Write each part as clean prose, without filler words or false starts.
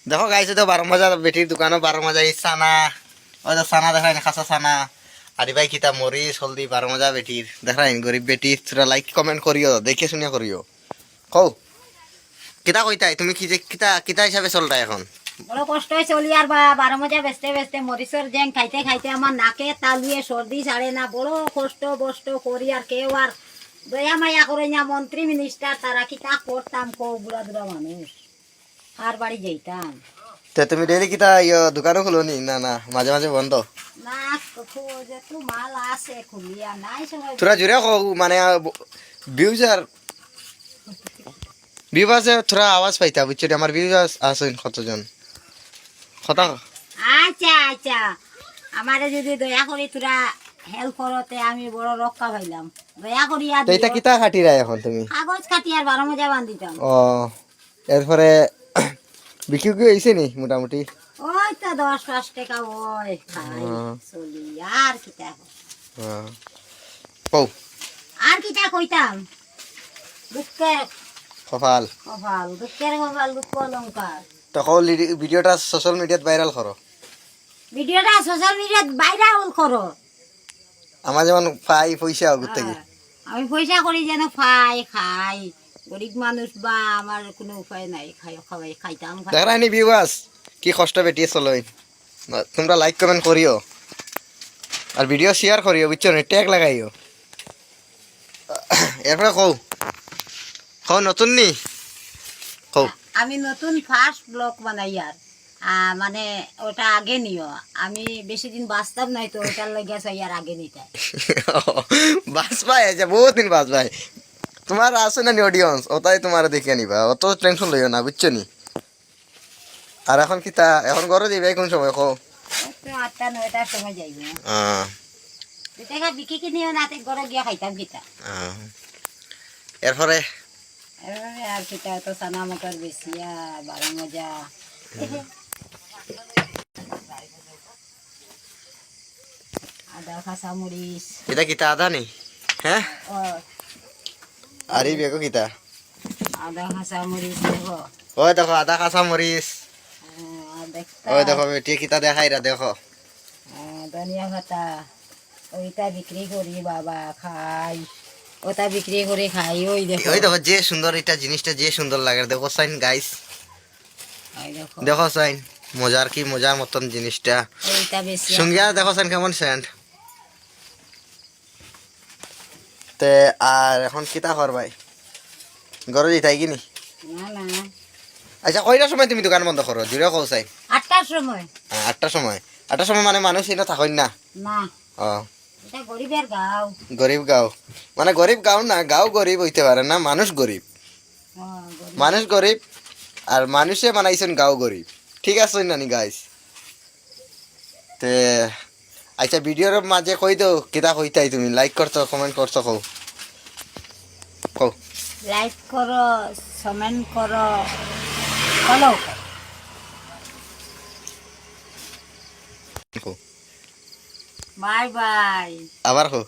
দেখো গাইছে তো 12 মজা বেটির দোকানও 12 মজা এই সানা ওই তো সানা দেখাই না খাসা সানা আরে ভাই কিতা মরিচ হলদি 12 মজা বেটির দেখাই গরিব বেটি তোরা লাইক কমেন্ট করিও দেখে শুনিয়া করিও কও কিতা কইতাই তুমি কি যে কিতা কিতা হিসাবে চলতা এখন বড় কষ্ট চলি আর বা 12 মজা বেচতে বেচতে মরিচের জেং খাইতে খাইতে আমার নাকে তালুয়ে সর্দি ছাড়ে না বড় কষ্ট বষ্ট করি আর কেউ আর দয়া মায়া করে না মন্ত্রী মিনিস্টার তারা কিতা করতাম কো বুড়া বুড়া মানুষ আর বাড়ি যাইতাম তে তুমি ডেইলি কিতা দোকানও খুলোনি না না মাঝে মাঝে বন্ধ না যে তো মাল আছে খুলিয়া নাই সময় তোরা জুড়ে কও মানে ভিউজার থোড়া আওয়াজ পাইতা বুঝছো আমার ভিউজার আছেন কতজন কথা আচ্ছা আচ্ছা আমারে যদি দয়া করে তোরা হেল্প করতে আমি বড় রক্ষা পাইলাম দয়া করিয়া তো এটা কিতা খাটিরা এখন তুমি কাগজ কাটি আর 12 মজা বান্ধিতাম ও এরপরে বিক্রি কি হইছে নি মোটামুটি ওই তো 10-5 টাকা ওই খাই চলি আর কিতা কও আর কিতা কইতাম দুঃখের কপাল কপাল দুঃখ অলঙ্কার তো কও ভিডিওটা সোশ্যাল মিডিয়াত ভাইরাল করো ভিডিওটা সোশ্যাল মিডিয়াত ভাইরাল করো আমার যেমন পাই পয়সা ঘুরতে গিয়ে আমি পয়সা করি যেন খাই খাই গরিব মানুষ বা আমার কোনো উপায় নাই খাইতাম দেখানি ভিউয়ার্স কি কষ্ট বেটিয়ে চলোই তোমরা লাইক কমেন্ট করিও আর ভিডিও শেয়ার করিও বুঝছো না ট্যাগ লাগাইও এরপরে কও নতুন নি কও আমি নতুন ফার্স্ট ব্লগ বানাই আর মানে ওটা আগে নিও আমি বেশি দিন বাঁচতাম নাই তো ওটার লাগিয়া চাই আর আগে নিতে বাস ভাই আচ্ছা বহুত দিন বাস ভাই তোমার আছে না অডিয়েন্স ওটাই তোমার দেখে নিবা অত টেনশন লইও না বুঝছো নি আর এখন কিতা এখন ঘরে দিবে কোন সময় কও 8-9টার সময় যাই না টাকা বিক্রি কিনিও না তে ঘরে গিয়া খাইতাম কিতা এরপরে আর কিতা তো সানা মটর বেশিয়া 12 মজা আদা খাসা মরিচ এটা কিতা আদা নি হ্যাঁ আরে বেগো কিতা আদা খাসা মরিচ দেখো ওই দেখো আদা কাঁচা মরিচ ওই দেখো বেটি কিতা দেখাইরা দেখো ধনিয়া পাতা ওইটা বিক্রি করি বাবা খাই ওটা বিক্রি করে খাই ওই দেখো যে সুন্দর এটা জিনিসটা যে সুন্দর লাগে দেখো সাইন গাইস দেখো সাইন মজার কি মজার মতন জিনিসটা ওইটা বেশি সঙ্গিয়া দেখো সাইন কেমন সেন্ট তে আর এখন কিতা করবাই ঘরে যাইতাই কিনি না না আচ্ছা কয়টার সময় তুমি দোকান বন্ধ করো জুড়ে কও চাই 8টার সময় 8টার সময় মানে মানুষ এটা থাকেন না না ও এটা গরিবের গাঁও গরিব গাঁও মানে গরিব গাঁও না গাঁও গরিব হইতে পারে না মানুষ গরিব মানুষ গরিব আর মানুষে বানাইছেন গাঁও গরিব ঠিক আছে নানি গাইস তে আচ্ছা ভিডিওর মাঝে কই দাও কিতা কইতাই তুমি লাইক করছো কমেন্ট করছো কও লাইক করো কমেন্ট করো ফলো বাই বাই আবার কও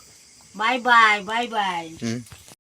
বাই বাই বাই বাই